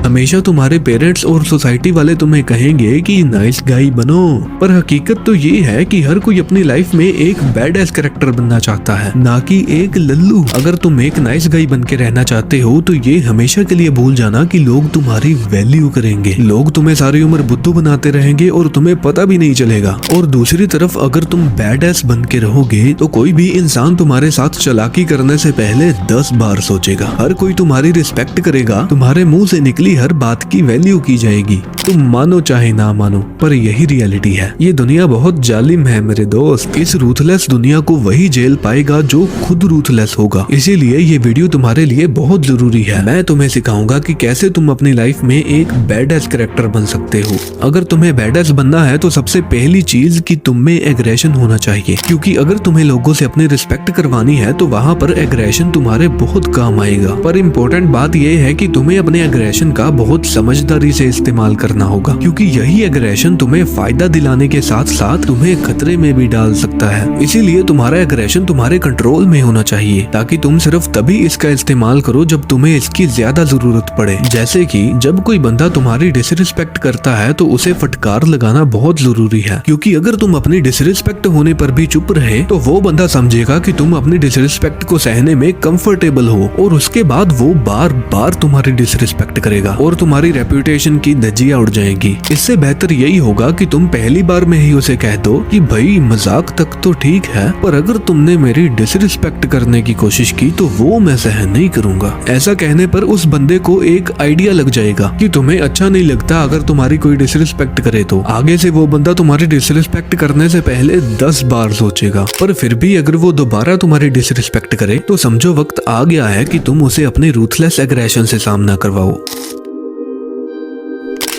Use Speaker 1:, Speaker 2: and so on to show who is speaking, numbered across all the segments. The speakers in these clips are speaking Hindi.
Speaker 1: हमेशा तुम्हारे पेरेंट्स और सोसाइटी वाले तुम्हें कहेंगे कि नाइस गाई बनो, पर हकीकत तो ये है कि हर कोई अपनी लाइफ में एक बैड एस कैरेक्टर बनना चाहता है, ना कि एक लल्लू। अगर तुम एक नाइस गाई बन के रहना चाहते हो तो ये हमेशा के लिए भूल जाना कि लोग तुम्हारी वैल्यू करेंगे। लोग तुम्हें सारी उम्र बुद्धू बनाते रहेंगे और तुम्हें पता भी नहीं चलेगा। और दूसरी तरफ अगर तुम बैड एस बन के रहोगे तो कोई भी इंसान तुम्हारे साथ चालाकी करने से पहले 10 बार सोचेगा। हर कोई तुम्हारी रिस्पेक्ट करेगा, तुम्हारे मुंह से निकली हर बात की वैल्यू की जाएगी। तुम मानो चाहे ना मानो, पर यही रियलिटी है। ये दुनिया बहुत जालिम है मेरे दोस्त। इस रूथलेस दुनिया को वही जेल पाएगा जो खुद रूथलेस होगा। इसीलिए ये वीडियो तुम्हारे लिए बहुत जरूरी है। मैं तुम्हें सिखाऊंगा कि कैसे तुम अपनी लाइफ में एक बैडएस कैरेक्टर बन सकते हो। अगर तुम्हें बैडएस बनना है तो सबसे पहली चीज कि तुम में एग्रेशन होना चाहिए, क्योंकि अगर तुम्हें लोगों से अपनी रिस्पेक्ट करवानी है तो वहाँ पर एग्रेशन तुम्हारे बहुत काम आएगा। पर इम्पोर्टेंट बात यह है कि तुम्हें अपने एग्रेशन का बहुत समझदारी से इस्तेमाल करना होगा, क्योंकि यही एग्रेशन तुम्हें फायदा दिलाने के साथ साथ तुम्हें खतरे में भी डाल सकता है। इसीलिए तुम्हारा एग्रेशन तुम्हारे कंट्रोल में होना चाहिए, ताकि तुम सिर्फ तभी इसका इस्तेमाल करो जब तुम्हें इसकी ज्यादा जरूरत पड़े। जैसे कि जब कोई बंदा तुम्हारी डिसरिस्पेक्ट करता है तो उसे फटकार लगाना बहुत जरूरी है, क्योंकि अगर तुम अपनी डिसरिस्पेक्ट होने पर भी चुप रहे तो वो बंदा समझेगा कि तुम अपनी डिसरिस्पेक्ट को सहने में कंफर्टेबल हो, और उसके बाद वो बार बार तुम्हारी डिसरिस्पेक्ट करेगा और तुम्हारी रेपुटेशन की धज्जियां उड़ जाएंगी। इससे बेहतर यही होगा कि तुम पहली बार में ही उसे कह दो कि भाई मजाक तक तो ठीक है, पर अगर तुमने मेरी डिसरिस्पेक्ट करने की कोशिश की तो वो मैं सहन नहीं करूंगा। ऐसा कहने पर उस बंदे को एक आइडिया लग जाएगा कि तुम्हें अच्छा नहीं लगता अगर तुम्हारी कोई डिसरिस्पेक्ट करे, तो आगे से वो बंदा तुम्हारी डिसरिस्पेक्ट करने से पहले 10 बार सोचेगा। पर फिर भी अगर वो दोबारा तुम्हारी डिसरिस्पेक्ट करे तो समझो वक्त आ गया है कि तुम उसे अपने रूथलेस एग्रेशन से सामना करवाओ।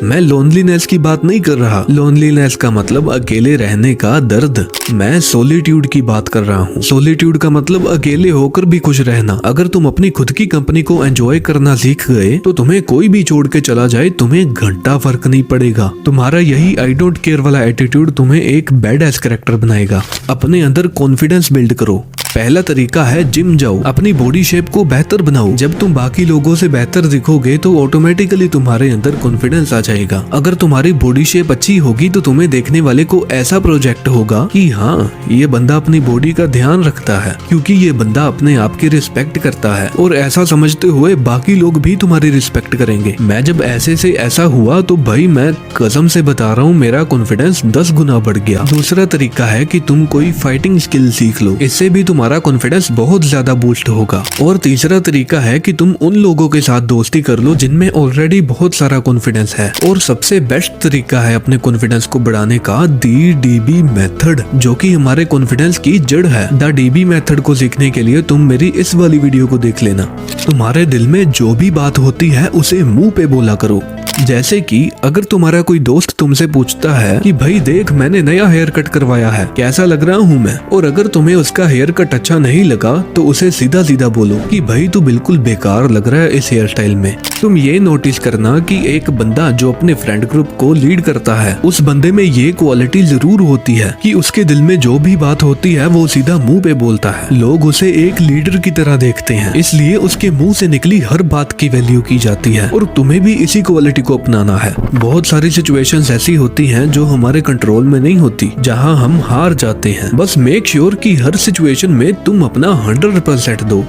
Speaker 1: मैं लोनलीनेस की बात नहीं कर रहा। लोनलीनेस का मतलब अकेले रहने का दर्द। मैं सोलिट्यूड की बात कर रहा हूँ। सोलिट्यूड का मतलब अकेले होकर भी खुश रहना। अगर तुम अपनी खुद की कंपनी को एंजॉय करना सीख गए तो तुम्हें कोई भी छोड़ के चला जाए तुम्हें घंटा फर्क नहीं पड़ेगा। तुम्हारा यही आई डोंट केयर वाला एटीट्यूड तुम्हें एक बैड एस कैरेक्टर बनाएगा। अपने अंदर कॉन्फिडेंस बिल्ड करो। पहला तरीका है जिम जाओ, अपनी बॉडी शेप को बेहतर बनाओ। जब तुम बाकी लोगों से बेहतर दिखोगे तो ऑटोमेटिकली तुम्हारे अंदर कॉन्फिडेंस आ जाएगा। अगर तुम्हारी बॉडी शेप अच्छी होगी तो तुम्हें देखने वाले को ऐसा प्रोजेक्ट होगा कि हाँ ये बंदा अपनी बॉडी का ध्यान रखता है, क्योंकि ये बंदा अपने आप की रिस्पेक्ट करता है, और ऐसा समझते हुए बाकी लोग भी तुम्हारी रिस्पेक्ट करेंगे। मैं जब ऐसे से ऐसा हुआ तो भाई मैं कसम से बता रहा हूँ मेरा कॉन्फिडेंस 10 गुना बढ़ गया। दूसरा तरीका है कि तुम कोई फाइटिंग स्किल सीख लो, इससे भी तुम्हारा कॉन्फिडेंस बहुत ज्यादा बूस्ट होगा। और तीसरा तरीका है कि तुम उन लोगों के साथ दोस्ती कर लो जिनमें ऑलरेडी बहुत सारा कॉन्फिडेंस है। और सबसे बेस्ट तरीका है अपने कॉन्फिडेंस को बढ़ाने का DDB मेथड, जो कि हमारे कॉन्फिडेंस की जड़ है। द DB मेथड को सीखने के लिए तुम मेरी इस वाली वीडियो को देख लेना। तुम्हारे दिल में जो भी बात होती है उसे मुंह पे बोला करो। जैसे कि अगर तुम्हारा कोई दोस्त तुमसे पूछता है कि भाई देख मैंने नया हेयर कट करवाया है, कैसा लग रहा हूँ मैं, और अगर तुम्हें उसका हेयर कट अच्छा नहीं लगा तो उसे सीधा सीधा बोलो कि भाई तू बिल्कुल बेकार लग रहा है इस हेयर स्टाइल में। तुम ये नोटिस करना कि एक बंदा जो अपने फ्रेंड ग्रुप को लीड करता है उस बंदे में ये क्वालिटी जरूर होती है कि उसके दिल में जो भी बात होती है वो सीधा मुंह पे बोलता है। लोग उसे एक लीडर की तरह देखते हैं, इसलिए उसके मुंह से निकली हर बात की वैल्यू की जाती है। और तुम्हें भी इसी क्वालिटी को अपनाना है। बहुत सारी सिचुएशंस ऐसी होती हैं जो हमारे कंट्रोल में नहीं होती, जहां हम हार जाते हैं। बस मेक श्योर कि हर सिचुएशन में तुम अपना 100% दो।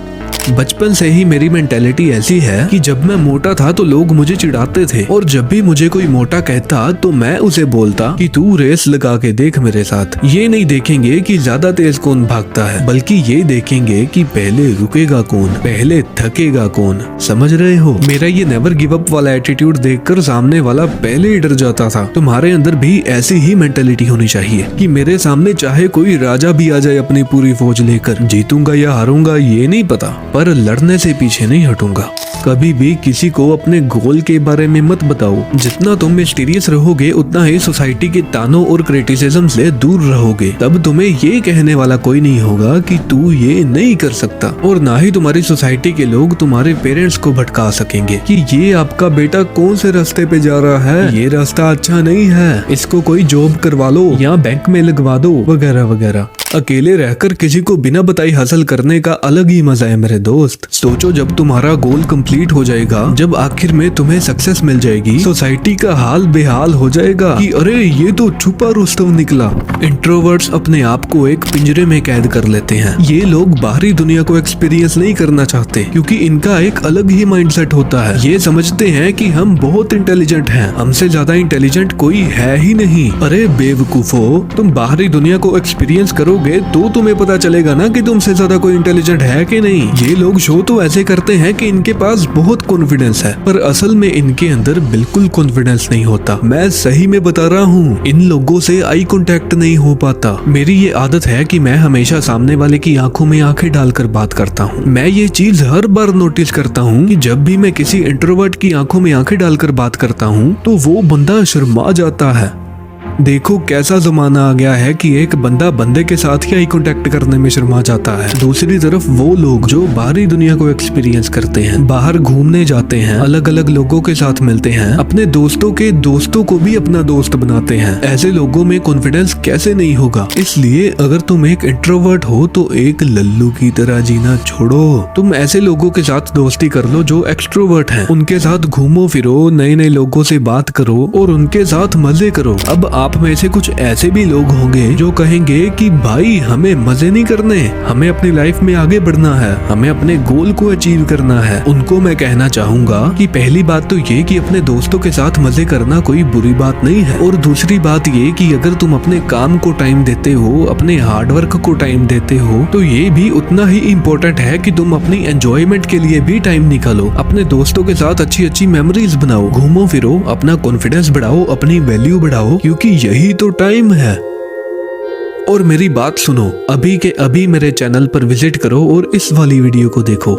Speaker 1: बचपन से ही मेरी मेंटेलिटी ऐसी है कि जब मैं मोटा था तो लोग मुझे चिढ़ाते थे, और जब भी मुझे कोई मोटा कहता तो मैं उसे बोलता कि तू रेस लगा के देख मेरे साथ। ये नहीं देखेंगे कि ज्यादा तेज कौन भागता है, बल्कि ये देखेंगे कि पहले रुकेगा कौन, पहले थकेगा कौन। समझ रहे हो? मेरा ये नेवर गिव अप वाला एटीट्यूड देखकर सामने वाला पहले ही डर जाता था। तुम्हारे अंदर भी ऐसी ही मेंटेलिटी होनी चाहिए कि मेरे सामने चाहे कोई राजा भी आ जाए अपनी पूरी फौज लेकर, जीतूंगा या हारूंगा ये नहीं पता, पर लड़ने से पीछे नहीं हटूंगा। कभी भी किसी को अपने गोल के बारे में मत बताओ। जितना तुम मिस्टीरियस रहोगे उतना ही सोसाइटी के तानों और क्रिटिसिज्म से दूर रहोगे। तब तुम्हें ये कहने वाला कोई नहीं होगा कि तू ये नहीं कर सकता, और ना ही तुम्हारी सोसाइटी के लोग तुम्हारे पेरेंट्स को भटका सकेंगे कि ये आपका बेटा कौन से रास्ते पे जा रहा है, ये रास्ता अच्छा नहीं है, इसको कोई जॉब करवा लो या बैंक में लगवा दो, वगैरह वगैरह। अकेले रहकर किसी को बिना बताई हासिल करने का अलग ही मजा है मेरे दोस्त। सोचो जब तुम्हारा गोल कंप्लीट हो जाएगा, जब आखिर में तुम्हें सक्सेस मिल जाएगी, सोसाइटी का हाल बेहाल हो जाएगा कि अरे ये तो छुपा रुस्तम निकला। इंट्रोवर्ट्स अपने आप को एक पिंजरे में कैद कर लेते हैं। ये लोग बाहरी दुनिया को एक्सपीरियंस नहीं करना चाहते क्योंकि इनका एक अलग ही माइंडसेट होता है। ये समझते हैं कि हम बहुत इंटेलिजेंट हैं, हमसे ज्यादा इंटेलिजेंट कोई है ही नहीं। अरे बेवकूफो, तुम बाहरी दुनिया को एक्सपीरियंस करोगे तो तुम्हें पता चलेगा ना कि तुमसे ज्यादा कोई इंटेलिजेंट है कि नहीं। ये लोग शो तो ऐसे करते हैं कि इनके पास बहुत कॉन्फिडेंस है, पर असल में इनके अंदर बिल्कुल कॉन्फिडेंस नहीं होता। मैं सही में बता रहा हूँ, इन लोगों से आई कांटेक्ट नहीं हो पाता। मेरी ये आदत है कि मैं हमेशा सामने वाले की आंखों में आंखें डालकर बात करता हूँ। मैं ये चीज हर बार नोटिस करता हूँ कि जब भी मैं किसी इंट्रोवर्ट की आंखों में आंखें डालकर बात करता हूँ तो वो बंदा शर्मा जाता है। देखो कैसा जमाना आ गया है कि एक बंदा बंदे के साथ ही आई कांटेक्ट करने में शर्मा जाता है। दूसरी तरफ वो लोग जो बाहरी दुनिया को एक्सपीरियंस करते हैं, बाहर घूमने जाते हैं, अलग अलग लोगों के साथ मिलते हैं, अपने दोस्तों के दोस्तों को भी अपना दोस्त बनाते हैं, ऐसे लोगों में कॉन्फिडेंस कैसे नहीं होगा। इसलिए अगर तुम एक इंट्रोवर्ट हो तो एक लल्लू की तरह जीना छोड़ो। तुम ऐसे लोगों के साथ दोस्ती कर लो जो एक्सट्रोवर्ट हैं, उनके साथ घूमो फिरो, नए नए लोगों से बात करो और उनके साथ मजे करो। अब आप में से कुछ ऐसे भी लोग होंगे जो कहेंगे कि भाई हमें मजे नहीं करने, हमें अपनी लाइफ में आगे बढ़ना है, हमें अपने गोल को अचीव करना है। उनको मैं कहना चाहूंगा कि पहली बात तो ये कि अपने दोस्तों के साथ मजे करना कोई बुरी बात नहीं है, और दूसरी बात ये कि अगर तुम अपने काम को टाइम देते हो, अपने हार्डवर्क को टाइम देते हो, तो ये भी उतना ही इम्पोर्टेंट है कि तुम अपनी एंजॉयमेंट के लिए भी टाइम निकालो। अपने दोस्तों के साथ अच्छी अच्छी मेमोरीज बनाओ, घूमो फिरो, अपना कॉन्फिडेंस बढ़ाओ, अपनी वैल्यू बढ़ाओ, क्योंकि यही तो टाइम है। और मेरी बात सुनो, अभी के अभी मेरे चैनल पर विजिट करो और इस वाली वीडियो को देखो।